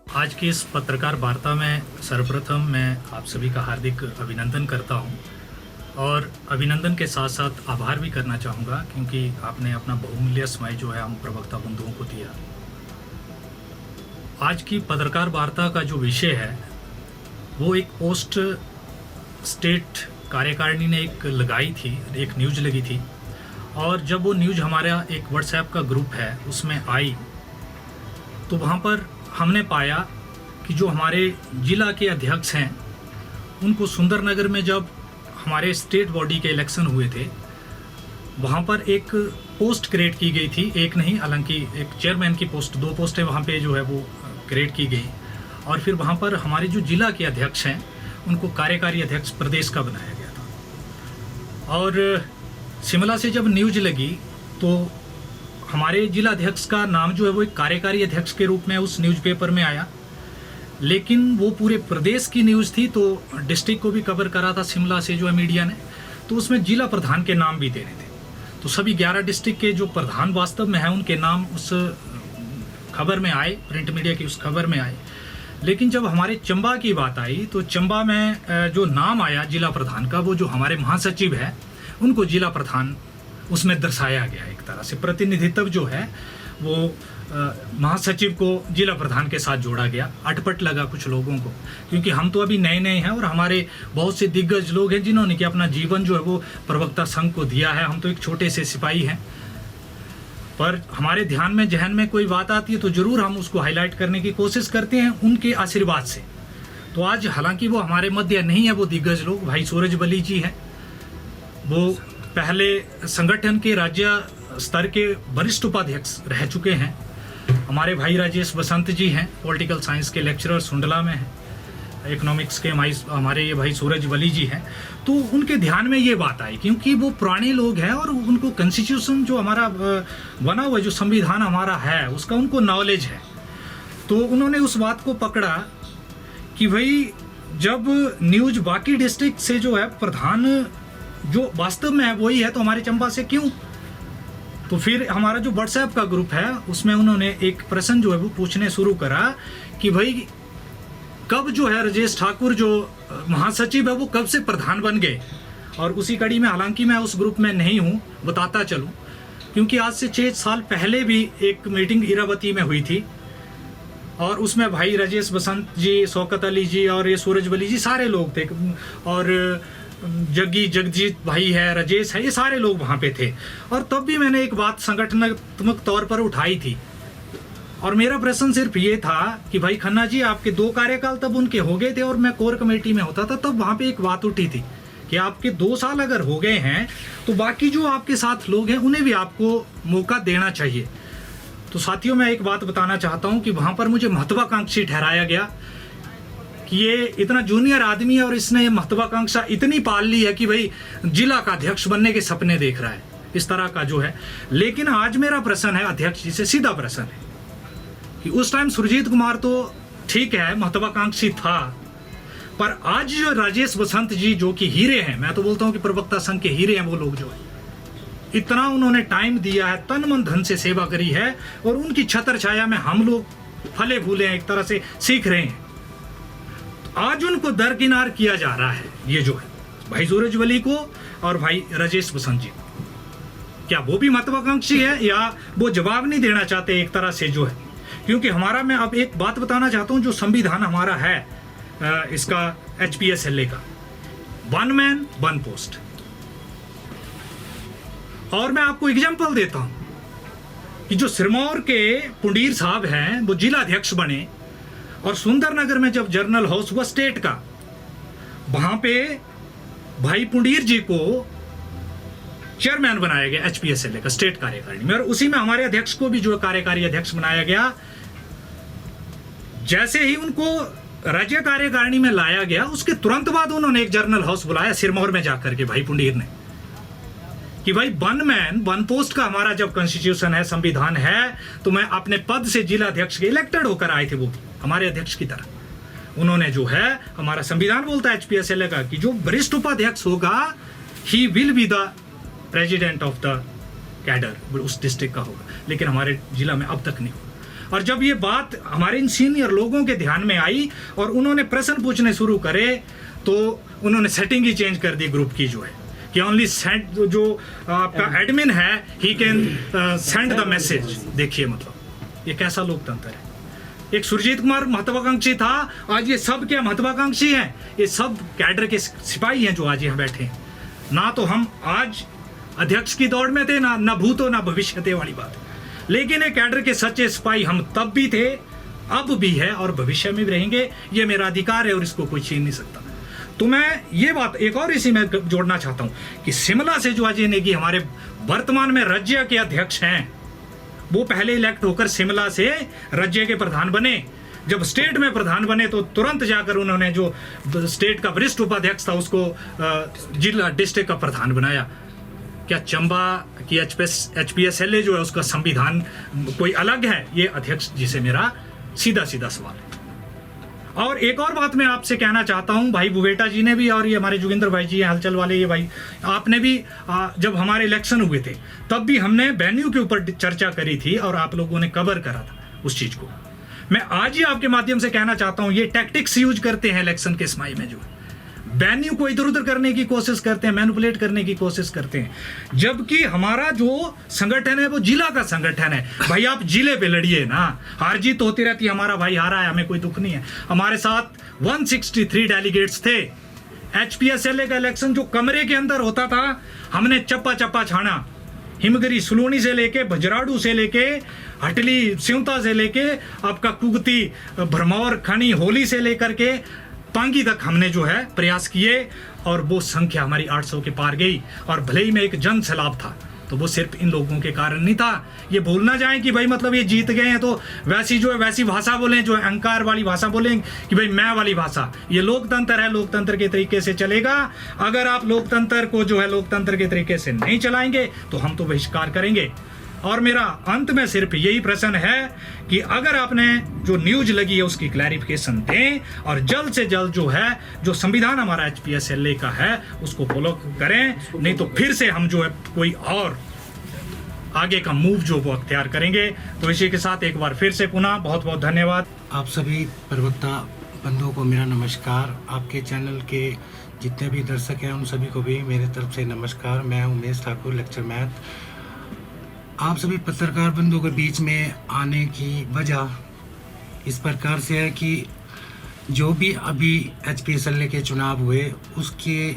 आज की इस पत्रकार वार्ता में सर्वप्रथम मैं आप सभी का हार्दिक अभिनंदन करता हूं और अभिनंदन के साथ साथ आभार भी करना चाहूँगा क्योंकि आपने अपना बहुमूल्य समय जो है हम प्रवक्ता बंधुओं को दिया। आज की पत्रकार वार्ता का जो विषय है वो एक पोस्ट स्टेट कार्यकारिणी ने एक लगाई थी, एक न्यूज़ लगी थी और जब वो न्यूज़ हमारा एक व्हाट्सएप का ग्रुप है उसमें आई तो वहाँ पर हमने पाया कि जो हमारे जिला के अध्यक्ष हैं उनको सुंदरनगर में जब हमारे स्टेट बॉडी के इलेक्शन हुए थे वहाँ पर एक पोस्ट क्रिएट की गई थी, एक नहीं हालांकि एक चेयरमैन की पोस्ट, 2 पोस्टें वहाँ पे जो है वो क्रिएट की गई और फिर वहाँ पर हमारे जो जिला के अध्यक्ष हैं उनको कार्यकारी अध्यक्ष प्रदेश का बनाया गया था। और शिमला से जब न्यूज़ लगी तो हमारे जिला अध्यक्ष का नाम जो है वो एक कार्यकारी अध्यक्ष के रूप में उस न्यूज़पेपर में आया, लेकिन वो पूरे प्रदेश की न्यूज़ थी तो डिस्ट्रिक्ट को भी कवर करा था शिमला से जो है मीडिया ने, तो उसमें जिला प्रधान के नाम भी देने थे। तो सभी 11 डिस्ट्रिक्ट के जो प्रधान वास्तव में हैं उनके नाम उस खबर में आए, प्रिंट मीडिया की उस खबर में आए। लेकिन जब हमारे चंबा की बात आई तो चंबा में जो नाम आया जिला प्रधान का, वो जो हमारे महासचिव है उनको जिला प्रधान उसमें दर्शाया गया। एक तरह से प्रतिनिधित्व जो है वो महासचिव को जिला प्रधान के साथ जोड़ा गया। अटपट लगा कुछ लोगों को क्योंकि हम तो अभी नए नए हैं और हमारे बहुत से दिग्गज लोग हैं जिन्होंने कि अपना जीवन जो है वो प्रवक्ता संघ को दिया है। हम तो एक छोटे से सिपाही हैं, पर हमारे ध्यान में जहन में कोई बात आती है तो जरूर हम उसको हाईलाइट करने की कोशिश करते हैं उनके आशीर्वाद से। तो आज हालांकि वो हमारे मध्य नहीं है, वो दिग्गज लोग, भाई सूरज बली जी हैं, वो पहले संगठन के राज्य स्तर के वरिष्ठ उपाध्यक्ष रह चुके हैं। हमारे भाई राजेश बसंत जी हैं, पॉलिटिकल साइंस के लेक्चरर सुंडला में हैं। इकोनॉमिक्स के हमारे ये भाई सूरज बली जी हैं। तो उनके ध्यान में ये बात आई क्योंकि वो पुराने लोग हैं और उनको कॉन्स्टिट्यूशन जो हमारा बना हुआ जो संविधान हमारा है उसका उनको नॉलेज है। तो उन्होंने उस बात को पकड़ा कि भाई जब न्यूज़ बाकी डिस्ट्रिक्ट से जो है प्रधान जो वास्तव में है वही है तो हमारे चंबा से क्यों। तो फिर हमारा जो व्हाट्सएप का ग्रुप है उसमें उन्होंने एक प्रश्न जो है वो पूछने शुरू करा कि भाई कब जो है राजेश ठाकुर जो महासचिव है वो कब से प्रधान बन गए। और उसी कड़ी में, हालांकि मैं उस ग्रुप में नहीं हूँ, बताता चलूँ क्योंकि आज से 6 साल पहले भी एक मीटिंग इरावती में हुई थी और उसमें भाई राजेश बसंत जी, शौकत अली जी और ये सूरज बली जी सारे लोग थे और जगजीत भाई है, राजेश है, ये सारे लोग वहाँ पे थे। और तब भी मैंने एक बात संगठनात्मक तौर पर उठाई थी और मेरा प्रश्न सिर्फ ये था कि भाई खन्ना जी आपके 2 कार्यकाल तब उनके हो गए थे और मैं कोर कमेटी में होता था, तब वहाँ पे एक बात उठी थी कि आपके 2 साल अगर हो गए हैं तो बाकी जो आपके साथ लोग हैं उन्हें भी आपको मौका देना चाहिए। तो साथियों मैं एक बात बताना चाहता हूँ कि वहाँ पर मुझे महत्वाकांक्षी ठहराया गया कि ये इतना जूनियर आदमी है और इसने महत्वाकांक्षा इतनी पाल ली है कि भाई जिला का अध्यक्ष बनने के सपने देख रहा है, इस तरह का जो है। लेकिन आज मेरा प्रश्न है अध्यक्ष जी से, सीधा प्रश्न है कि उस टाइम सुरजीत कुमार तो ठीक है महत्वाकांक्षी था, पर आज जो राजेश बसंत जी जो कि हीरे हैं, मैं तो बोलता हूं कि प्रवक्ता संघ के हीरे हैं वो लोग, जो है इतना उन्होंने टाइम दिया है, तन मन धन से सेवा करी है और उनकी छत्र छाया में हम लोग फले फूले हैं, एक तरह से सीख रहे हैं। आज उनको दरकिनार किया जा रहा है, ये जो है भाई सूरज बली को और भाई राजेश बसंत जी को। क्या वो भी महत्वाकांक्षी है या वो जवाब नहीं देना चाहते एक तरह से जो है। क्योंकि हमारा, मैं अब एक बात बताना चाहता हूं, जो संविधान हमारा है इसका HPSLA का 1 मैन 1 पोस्ट। और मैं आपको एग्जांपल देता हूं कि जो सिरमौर के पुंडीर साहब हैं वो जिला अध्यक्ष बने और सुंदरनगर में जब जर्नल हाउस हुआ स्टेट का, वहां पे भाई पुंडीर जी को चेयरमैन बनाया गया HPSLA का स्टेट कार्यकारिणी में और उसी में हमारे अध्यक्ष को भी जो कार्यकारी अध्यक्ष बनाया गया। जैसे ही उनको राज्य कार्यकारिणी में लाया गया उसके तुरंत बाद उन्होंने एक जर्नल हाउस बुलाया सिरमौर में जाकर के भाई पुंडीर ने कि भाई 1 मैन 1 पोस्ट का हमारा जब कॉन्स्टिट्यूशन है, संविधान है, तो मैं अपने पद से जिला अध्यक्ष के इलेक्टेड होकर आए थे, वो हमारे अध्यक्ष की तरह। उन्होंने जो है, हमारा संविधान बोलता है HPSLA का कि जो वरिष्ठ उपाध्यक्ष होगा he will be the president of the cadre, उस डिस्ट्रिक्ट का होगा, लेकिन हमारे जिला में अब तक नहीं हुआ। और जब ये बात हमारे इन सीनियर लोगों के ध्यान में आई और उन्होंने प्रश्न पूछने शुरू करे तो उन्होंने सेटिंग ही चेंज कर दी ग्रुप की, जो है कि ओनली सेंड, जो आपका एडमिन है he can send the message. देखिए मतलब ये कैसा लोकतंत्र है। एक सुरजीत कुमार महत्वाकांक्षी था, आज ये सब क्या महत्वाकांक्षी हैं? ये सब कैडर के सिपाही हैं जो आज यहाँ बैठे हैं। ना तो हम आज अध्यक्ष की दौड़ में थे, ना भूतो ना भविष्य थे वाली बात, लेकिन ये कैडर के सच्चे सिपाही हम तब भी थे, अब भी है और भविष्य में भी रहेंगे। ये मेरा अधिकार है और इसको कोई छीन नहीं सकता। तो मैं ये बात एक और इसी में जोड़ना चाहता हूँ कि शिमला से जो अजय नेगी हमारे वर्तमान में राज्य के अध्यक्ष हैं, वो पहले इलेक्ट होकर शिमला से राज्य के प्रधान बने। जब स्टेट में प्रधान बने तो तुरंत जाकर उन्होंने जो स्टेट का वरिष्ठ उपाध्यक्ष था उसको जिला डिस्ट्रिक्ट का प्रधान बनाया। क्या चंबा की HPSLA जो है उसका संविधान कोई अलग है? ये अध्यक्ष जी से मेरा सीधा सीधा सवाल है। और एक और बात मैं आपसे कहना चाहता हूं, भाई बुवेटा जी ने भी और ये हमारे जोगिंदर भाई जी हैं हलचल वाले, ये भाई आपने भी जब हमारे इलेक्शन हुए थे तब भी हमने वेन्यू के ऊपर चर्चा करी थी और आप लोगों ने कवर करा था उस चीज को। मैं आज ही आपके माध्यम से कहना चाहता हूं, ये टैक्टिक्स यूज करते हैं इलेक्शन के समय में, जो वेन्यू को इधर उधर करने की कोशिश करते हैं, मैनिपुलेट करने की कोशिश करते हैं, जबकि हमारा जो संगठन है वो जिला का संगठन है। भाई आप जिले पे लड़िए ना, हार जीत होती रहती है, हमारा भाई हारा है, हमें कोई दुख नहीं है। हमारे साथ 163 डेलीगेट्स थे। HPSLA का इलेक्शन जो कमरे के अंदर होता था, हमने चप्पा चप्पा छाना, हिमगिरी सुलोनी से लेके भजराड़ू से लेके हटली सिउता से लेके आपका कुगती भरमौर खनी होली से लेकर के पांगी तक हमने जो है प्रयास किए और वो संख्या हमारी 800 के पार गई। और भले ही में एक जन सैलाब था तो वो सिर्फ इन लोगों के कारण नहीं था। ये भूल ना जाए कि भाई मतलब ये जीत गए हैं तो वैसी जो है वैसी भाषा बोलें, जो अहंकार वाली भाषा बोलें कि भाई मैं वाली भाषा। ये लोकतंत्र है, लोकतंत्र के तरीके से चलेगा। अगर आप लोकतंत्र को जो है लोकतंत्र के तरीके से नहीं चलाएंगे तो हम तो बहिष्कार करेंगे। और मेरा अंत में सिर्फ यही प्रश्न है कि अगर आपने जो न्यूज लगी है उसकी क्लैरिफिकेशन दें और जल्द से जल्द जो है जो संविधान हमारा HPSLA का है उसको फॉलो करें, नहीं तो फिर से हम जो है कोई और आगे का मूव जो वो अख्तियार करेंगे। तो इसी के साथ एक बार फिर से पुनः बहुत बहुत धन्यवाद। आप सभी प्रवक्ता बंधुओं को मेरा नमस्कार। आपके चैनल के जितने भी दर्शक हैं उन सभी को भी मेरे तरफ से नमस्कार। मैं उमेश ठाकुर, लेक्चर मैथ। आप सभी पत्रकार बंधुओं के बीच में आने की वजह इस प्रकार से है कि जो भी अभी HPSLA के चुनाव हुए उसके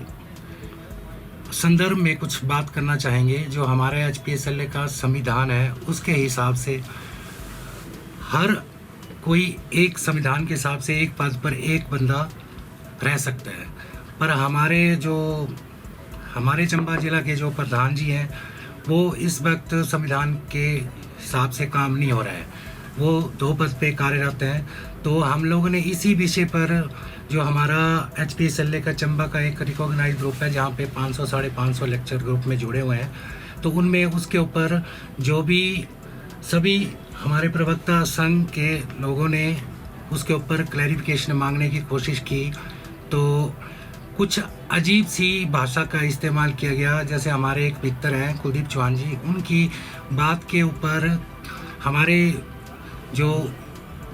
संदर्भ में कुछ बात करना चाहेंगे। जो हमारे HPSLA का संविधान है उसके हिसाब से हर कोई एक संविधान के हिसाब से एक पद पर एक बंदा रह सकता है, पर हमारे चंबा जिला के जो प्रधान जी हैं वो इस वक्त संविधान के हिसाब से काम नहीं हो रहा है, वो 2 पद पे कार्यरत हैं। तो हम लोगों ने इसी विषय पर जो हमारा HPSLA का चंबा का एक रिकॉग्नाइज ग्रुप है जहाँ पे 500 साढ़े 500 लेक्चर ग्रुप में जुड़े हुए हैं, तो उनमें उसके ऊपर जो भी सभी हमारे प्रवक्ता संघ के लोगों ने उसके ऊपर क्लैरिफिकेशन मांगने की कोशिश की। तो कुछ अजीब सी भाषा का इस्तेमाल किया गया। जैसे हमारे एक मित्र हैं कुलदीप चौहान जी, उनकी बात के ऊपर हमारे जो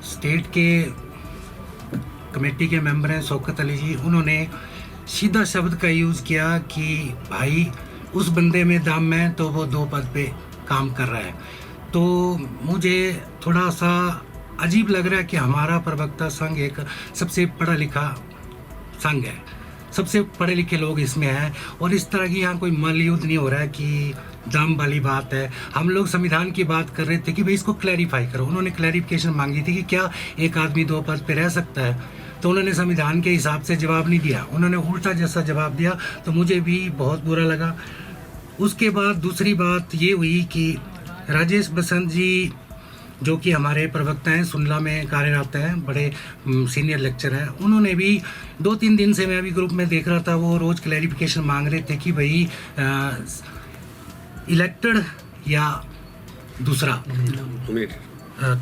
स्टेट के कमेटी के मेंबर हैं शौकत अली जी, उन्होंने सीधा शब्द का यूज़ किया कि भाई उस बंदे में दम है तो वो 2 पद पे काम कर रहा है। तो मुझे थोड़ा सा अजीब लग रहा है कि हमारा प्रवक्ता संघ एक सबसे पढ़ा लिखा संघ है, सबसे पढ़े लिखे लोग इसमें हैं और इस तरह की यहाँ कोई मल्लयुद्ध नहीं हो रहा है कि दम वाली बात है। हम लोग संविधान की बात कर रहे थे कि भाई इसको क्लैरिफाई करो। उन्होंने क्लैरिफिकेशन मांगी थी कि क्या एक आदमी 2 पद पे रह सकता है, तो उन्होंने संविधान के हिसाब से जवाब नहीं दिया, उन्होंने उल्टा जैसा जवाब दिया, तो मुझे भी बहुत बुरा लगा। उसके बाद दूसरी बात ये हुई कि राजेश बसंत जी जो कि हमारे प्रवक्ता हैं, सुनला में कार्यरत हैं, बड़े सीनियर लेक्चर हैं, उन्होंने भी 2-3 दिन से मैं अभी ग्रुप में देख रहा था, वो रोज़ क्लैरिफिकेशन मांग रहे थे कि भाई इलेक्टेड या दूसरा।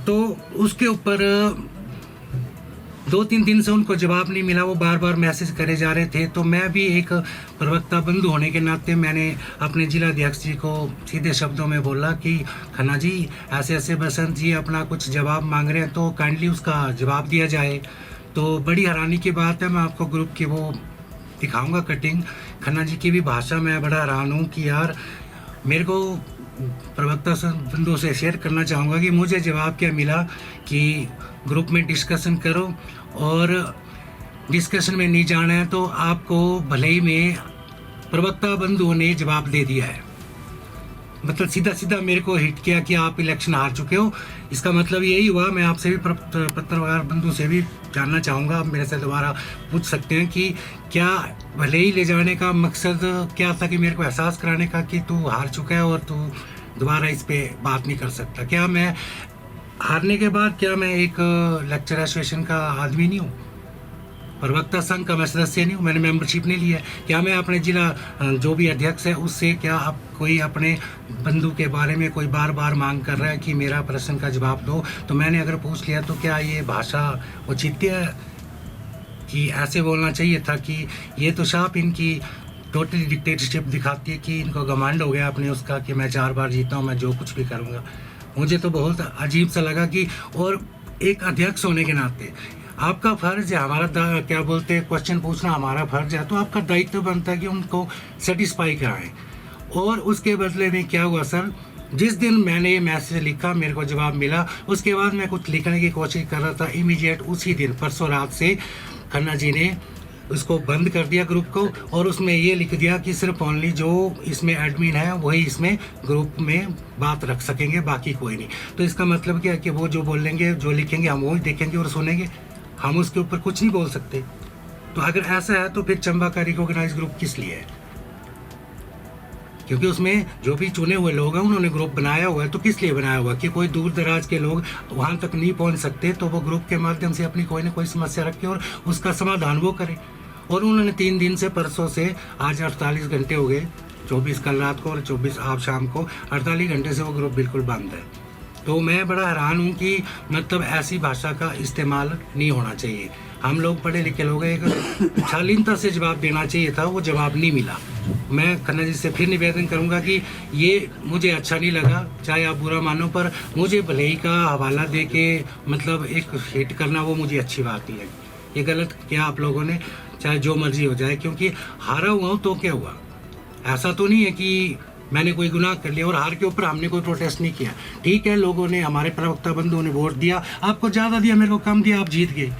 तो उसके ऊपर 2-3 दिन से उनको जवाब नहीं मिला, वो बार बार मैसेज करे जा रहे थे। तो मैं भी एक प्रवक्ता बंधु होने के नाते मैंने अपने जिला अध्यक्ष जी को सीधे शब्दों में बोला कि खन्ना जी ऐसे ऐसे बसंत जी अपना कुछ जवाब मांग रहे हैं, तो काइंडली उसका जवाब दिया जाए। तो बड़ी हैरानी की बात है, मैं आपको ग्रुप की वो दिखाऊंगा कटिंग। खन्ना जी की भी भाषा में बड़ा हैरान हूँ कि यार मेरे को प्रवक्ता बंधुओं से शेयर करना चाहूँगा कि मुझे जवाब क्या मिला कि ग्रुप में डिस्कशन करो, और डिस्कशन में नहीं जाना है तो आपको भले ही में प्रवक्ता बंधुओं ने जवाब दे दिया है। मतलब सीधा सीधा मेरे को हिट किया कि आप इलेक्शन हार चुके हो। इसका मतलब यही हुआ। मैं आपसे भी पत्रकार बंधु से भी जानना चाहूँगा, आप मेरे से दोबारा पूछ सकते हैं कि क्या भले ही ले जाने का मकसद क्या था, कि मेरे को एहसास कराने का कि तू हार चुका है और तू दोबारा इस पे बात नहीं कर सकता। क्या मैं हारने के बाद क्या मैं एक लेक्चर एसोसिएशन का आदमी नहीं हूँ? प्रवक्ता संघ का मैं सदस्य नहीं हूँ, मैंने मेंबरशिप नहीं लिया है? क्या मैं अपने जिला जो भी अध्यक्ष है उससे क्या आप कोई अपने बंधु के बारे में कोई बार बार मांग कर रहा है कि मेरा प्रश्न का जवाब दो? तो मैंने अगर पूछ लिया तो क्या ये भाषा उचित है कि ऐसे बोलना चाहिए था कि ये तो साफ इनकी टोटली डिक्टेटरशिप दिखाती है कि इनको घमंड हो गया अपने उसका कि मैं 4 बार जीता हूँ, मैं जो कुछ भी करूँगा। मुझे तो बहुत अजीब सा लगा कि, और एक अध्यक्ष होने के नाते आपका फर्ज है, हमारा क्या बोलते हैं क्वेश्चन पूछना हमारा फर्ज है, तो आपका दायित्व बनता है कि उनको सेटिस्फाई कराएं। और उसके बदले में क्या हुआ सर, जिस दिन मैंने ये मैसेज लिखा मेरे को जवाब मिला, उसके बाद मैं कुछ लिखने की कोशिश कर रहा था, इमीडिएट उसी दिन परसों रात से खन्ना जी ने उसको बंद कर दिया ग्रुप को, और उसमें ये लिख दिया कि सिर्फ ओनली जो इसमें एडमिन है वही इसमें ग्रुप में बात रख सकेंगे, बाकी कोई नहीं। तो इसका मतलब क्या है कि वो जो बोलेंगे जो लिखेंगे हम वही देखेंगे और सुनेंगे, हम उसके ऊपर कुछ नहीं बोल सकते। तो अगर ऐसा है तो फिर चंबा का रिकॉग्नाइज ग्रुप किस लिए है? क्योंकि उसमें जो भी चुने हुए लोग हैं उन्होंने ग्रुप बनाया हुआ है, तो किस लिए बनाया हुआ है कि कोई दूर दराज के लोग वहाँ तक नहीं पहुँच सकते, तो वो ग्रुप के माध्यम से अपनी कोई ना कोई समस्या रखे और उसका समाधान वो करे। और उन्होंने 3 दिन से, परसों से आज 48 घंटे हो गए, 24 कल रात को और 24 आज शाम को, 48 घंटे से वो ग्रुप बिल्कुल बंद है। तो मैं बड़ा हैरान हूँ कि मतलब ऐसी भाषा का इस्तेमाल नहीं होना चाहिए। हम लोग पढ़े लिखे लोग हैं, एक शालीनता से जवाब देना चाहिए था, वो जवाब नहीं मिला। मैं खन्ना जी से फिर निवेदन करूंगा कि ये मुझे अच्छा नहीं लगा, चाहे आप बुरा मानो, पर मुझे भले ही का हवाला दे के मतलब एक हिट करना वो मुझे अच्छी बात नहीं लगी। ये गलत किया आप लोगों ने, चाहे जो मर्जी हो जाए, क्योंकि हारा हुआ हूँ तो क्या हुआ? ऐसा तो नहीं है कि मैंने कोई गुनाह कर लिया और हार के ऊपर हमने कोई प्रोटेस्ट नहीं किया। ठीक है, लोगों ने, हमारे प्रवक्ता बंधुओं ने वोट दिया, आपको ज़्यादा दिया, मेरे को कम दिया, आप जीत गए।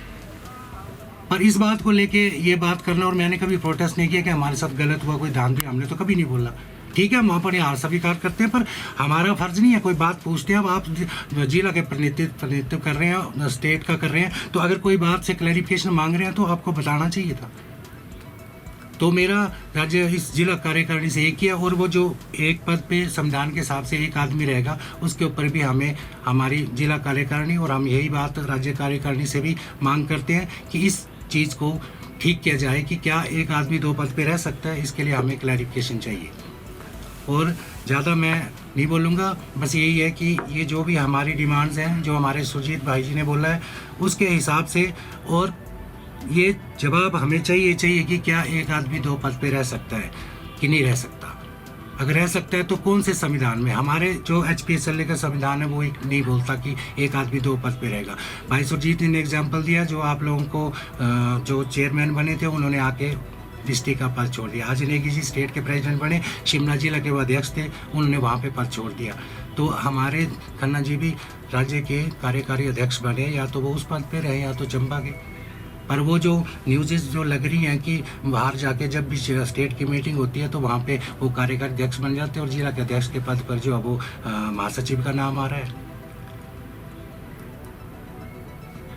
पर इस बात को लेके ये बात करना, और मैंने कभी प्रोटेस्ट नहीं किया कि हमारे साथ गलत हुआ, कोई धांधली, हमने तो कभी नहीं बोला। ठीक है, हम अपने हार स्वीकार करते हैं, पर हमारा फर्ज नहीं है कोई बात पूछते हैं। अब आप जिला के प्रतिनिधित्व कर रहे हैं, स्टेट का कर रहे हैं, तो अगर कोई बात से क्लैरिफिकेशन मांग रहे हैं तो आपको बताना चाहिए था। तो मेरा राज्य इस जिला कार्यकारिणी से एक ही है, और वो जो एक पद पे संविधान के हिसाब से एक आदमी रहेगा, उसके ऊपर भी हमें हमारी जिला कार्यकारिणी, और हम यही बात राज्य कार्यकारिणी से भी मांग करते हैं कि इस चीज़ को ठीक किया जाए कि क्या एक आदमी 2 पद पे रह सकता है। इसके लिए हमें क्लैरिफिकेशन चाहिए। और ज़्यादा मैं नहीं बोलूँगा, बस यही है कि ये जो भी हमारी डिमांड्स हैं, जो हमारे सुरजीत भाई जी ने बोला है उसके हिसाब से, और ये जवाब हमें चाहिए कि क्या एक आदमी 2 पद पे रह सकता है कि नहीं रह सकता। अगर रह सकता है तो कौन से संविधान में? हमारे जो HPSLA का संविधान है वो एक नहीं बोलता कि एक आदमी 2 पद पे रहेगा। भाई सुरजीत ने एग्जाम्पल दिया, जो आप लोगों को जो चेयरमैन बने थे उन्होंने आके डिस्ट्रिक्ट का पद छोड़ दिया। आज नेगी जी स्टेट के प्रेसिडेंट बने, शिमला जिला के वो अध्यक्ष थे, उन्होंने वहाँ पे पद छोड़ दिया। तो हमारे खन्ना जी भी राज्य के कार्यकारी अध्यक्ष बने, या तो वो उस पद पे रहे या तो चंबा के। पर वो जो न्यूज़ जो लग रही हैं कि बाहर जाके जब भी स्टेट की मीटिंग होती है तो वहाँ पे वो कार्यकारी अध्यक्ष बन जाते हैं, और जिला के अध्यक्ष के पद पर जो है वो महासचिव का नाम आ रहा है।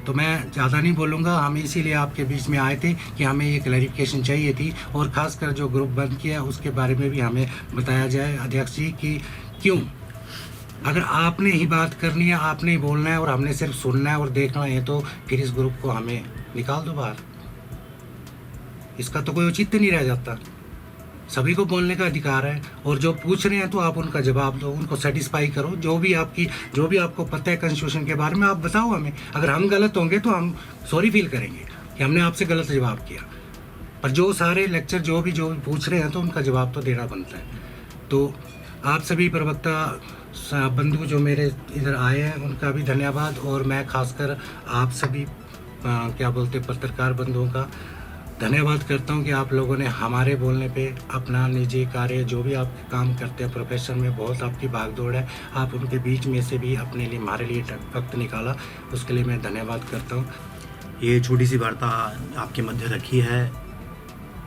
तो मैं ज़्यादा नहीं बोलूँगा, हम इसीलिए आपके बीच में आए थे कि हमें ये क्लैरिफिकेशन चाहिए थी, और ख़ासकर जो ग्रुप बंद किया उसके बारे में भी हमें बताया जाए अध्यक्ष जी कि क्यों। अगर आपने ही बात करनी है, आपने ही बोलना है और हमने सिर्फ सुनना है और देखना है, तो फिर इस ग्रुप को हमें निकाल दो बाहर। इसका तो कोई औचित्य नहीं रह जाता। सभी को बोलने का अधिकार है, और जो पूछ रहे हैं तो आप उनका जवाब दो, उनको सेटिस्फाई करो। जो भी आपको पता है कॉन्स्टिट्यूशन के बारे में आप बताओ हमें। अगर हम गलत होंगे तो हम सॉरी फील करेंगे कि हमने आपसे गलत जवाब किया, पर जो सारे लेक्चर जो भी पूछ रहे हैं तो उनका जवाब तो देना बनता है। तो आप सभी प्रवक्ता बंधु जो मेरे इधर आए हैं उनका भी धन्यवाद, और मैं खासकर आप सभी पत्रकार बंधुओं का धन्यवाद करता हूं कि आप लोगों ने हमारे बोलने पे अपना निजी कार्य जो भी आप काम करते हैं प्रोफेशन में, बहुत आपकी भागदौड़ है, आप उनके बीच में से भी अपने लिए हमारे लिए वक्त निकाला, उसके लिए मैं धन्यवाद करता हूं। ये छोटी सी वार्ता आपके मध्य रखी है।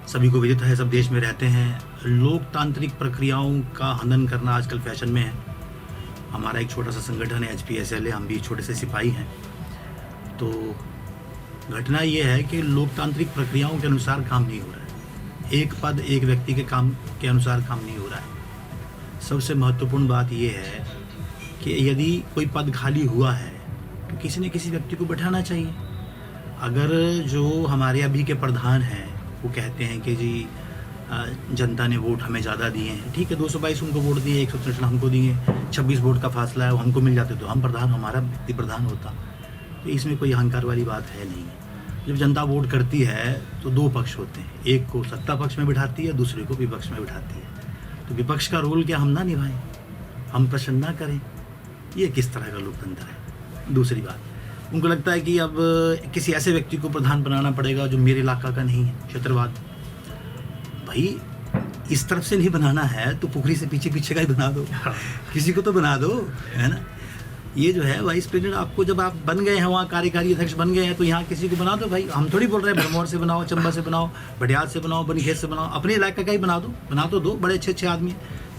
सभी को विदित है, सब देश में रहते हैं, लोकतांत्रिक प्रक्रियाओं का हनन करना आजकल फैशन में है। हमारा एक छोटा सा संगठन है HPSLA, हम भी छोटे से सिपाही हैं। तो घटना ये है कि लोकतांत्रिक प्रक्रियाओं के अनुसार काम नहीं हो रहा है, एक पद एक व्यक्ति के काम के अनुसार काम नहीं हो रहा है। सबसे महत्वपूर्ण बात ये है कि यदि कोई पद खाली हुआ है तो किसी न किसी व्यक्ति को बैठाना चाहिए। अगर जो हमारे अभी के प्रधान हैं वो कहते हैं कि जी जनता ने वोट हमें ज़्यादा दिए हैं, ठीक है, 222 उनको वोट दिए, 163 हमको दिए, 26 वोट का फासला है, वो हमको मिल जाते तो हम प्रधान, हमारा व्यक्ति प्रधान होता। तो इसमें कोई अहंकार वाली बात है नहीं। जब जनता वोट करती है तो दो पक्ष होते हैं, एक को सत्ता पक्ष में बिठाती है, दूसरे को विपक्ष में बिठाती है। तो विपक्ष का रोल क्या हम ना निभाएं, हम प्रश्न ना करें, ये किस तरह का लोकतंत्र है। दूसरी बात, उनको लगता है कि अब किसी ऐसे व्यक्ति को प्रधान बनाना पड़ेगा जो मेरे इलाका का नहीं है, क्षेत्रवाद। भाई इस तरफ से नहीं बनाना है तो पुखरी से पीछे पीछे का ही बना दो, किसी को तो बना दो, है ना। ये जो है वाइस प्रेसिडेंट, आपको जब आप बन गए हैं वहाँ कार्यकारी अध्यक्ष बन गए हैं तो यहाँ किसी को बना दो भाई। हम थोड़ी बोल रहे हैं भरमौर से बनाओ, चंबा से बनाओ, भटियात से बनाओ, बनीखेत से बनाओ, अपने इलाके का ही बना तो दो। बड़े अच्छे आदमी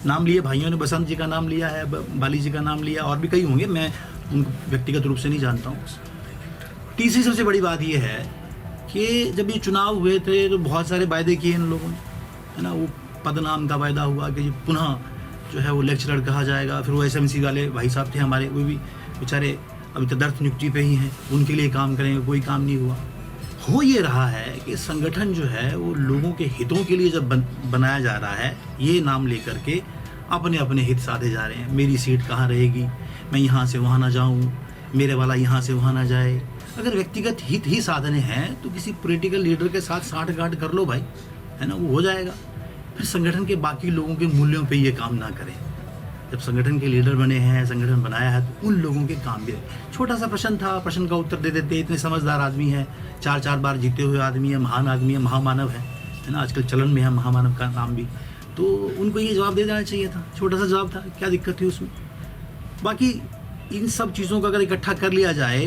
नाम लिए, भाइयों ने बसंत जी का नाम लिया है, बाली जी का नाम लिया, और भी कई होंगे, मैं उनको व्यक्तिगत रूप से नहीं जानता हूँ। तीसरी सबसे बड़ी बात यह है कि जब ये चुनाव हुए थे तो बहुत सारे वायदे किए इन लोगों ने, है ना। वो पद नाम का वायदा हुआ कि पुनः जो है वो लेक्चरर कहा जाएगा। फिर वो SMC वाले भाई साहब थे हमारे, वो भी बेचारे अभी तदर्थ नियुक्ति पे ही हैं, उनके लिए काम करेंगे, कोई काम नहीं हुआ। हो ये रहा है कि संगठन जो है वो लोगों के हितों के लिए जब बनाया जा रहा है, ये नाम लेकर के अपने अपने हित साधे जा रहे हैं। मेरी सीट कहाँ रहेगी, मैं यहाँ से वहाँ ना जाऊँ, मेरे वाला यहाँ से वहाँ ना जाए। अगर व्यक्तिगत हित ही साधने हैं तो किसी पॉलिटिकल लीडर के साथ साठगांठ कर लो भाई, है ना, वो हो जाएगा। फिर संगठन के बाकी लोगों के मूल्यों पे ये काम ना करें। जब संगठन के लीडर बने हैं, संगठन बनाया है, तो उन लोगों के काम भी। छोटा सा प्रश्न था, प्रश्न का उत्तर दे देते। इतने समझदार आदमी है, 4 बार जीते हुए आदमी है, महान आदमी है, महामानव है ना, आजकल चलन में है महामानव का नाम भी। तो उनको ये जवाब दे देना चाहिए था, छोटा सा जवाब था, क्या दिक्कत थी उसमें। बाकी इन सब चीज़ों का अगर इकट्ठा कर लिया जाए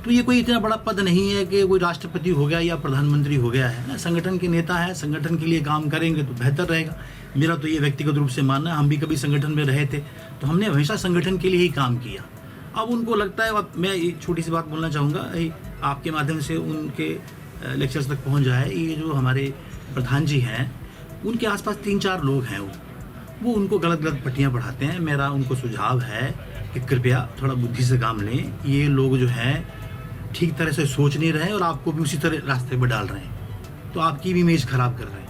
तो ये कोई इतना बड़ा पद नहीं है कि कोई राष्ट्रपति हो गया या प्रधानमंत्री हो गया है ना। संगठन के नेता है, संगठन के लिए काम करेंगे तो बेहतर रहेगा। मेरा तो ये व्यक्तिगत रूप से मानना है। हम भी कभी संगठन में रहे थे तो हमने हमेशा संगठन के लिए ही काम किया। अब उनको लगता है, अब मैं एक छोटी सी बात बोलना चाहूँगा, आपके माध्यम से उनके लेक्चर्स तक पहुँच जाए। ये जो हमारे प्रधान जी हैं, उनके आसपास 3-4 लोग हैं, वो उनको गलत गलत पट्टियाँ पढ़ाते हैं। मेरा उनको सुझाव है कि कृपया थोड़ा बुद्धि से काम लें। ये लोग जो हैं ठीक तरह से सोच नहीं रहे और आपको भी उसी तरह रास्ते पर डाल रहे हैं, तो आपकी भी इमेज खराब कर रहे हैं।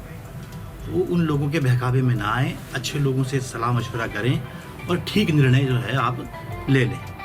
तो उन लोगों के बहकावे में ना आए, अच्छे लोगों से सलाह मशवरा करें और ठीक निर्णय जो है आप ले लें।